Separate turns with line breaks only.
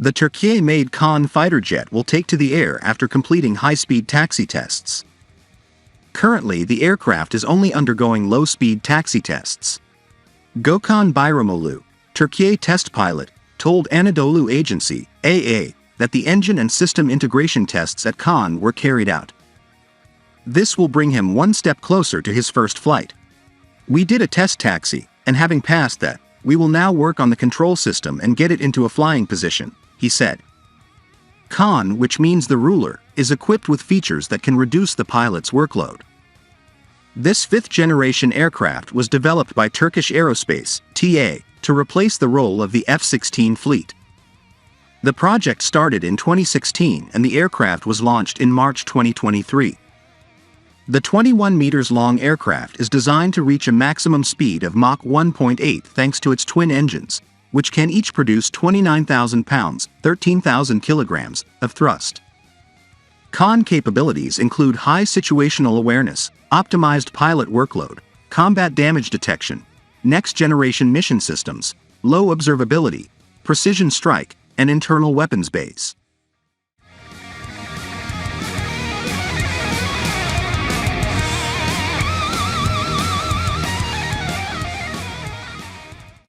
The Turkiye-made KAAN Fighter Jet will take to the air after completing high-speed taxi tests. Currently, the aircraft is only undergoing low-speed taxi tests. Gökhan Bayramoğlu, Turkiye test pilot, told Anadolu Agency, AA, that the engine and system integration tests at KAAN were carried out. This will bring him one step closer to his first flight. We did a test taxi, and having passed that, we will now work on the control system and get it into a flying position, he said. KAAN, which means the ruler, is equipped with features that can reduce the pilot's workload. This fifth-generation aircraft was developed by Turkish Aerospace, TA, to replace the role of the F-16 fleet. The project started in 2016 and the aircraft was launched in March 2023. The 21 meters long aircraft is designed to reach a maximum speed of Mach 1.8 thanks to its twin engines, which can each produce 29,000 pounds, 13,000 kilograms, of thrust. KAAN capabilities include high situational awareness, optimized pilot workload, combat damage detection, next-generation mission systems, low observability, precision strike, and internal weapons base.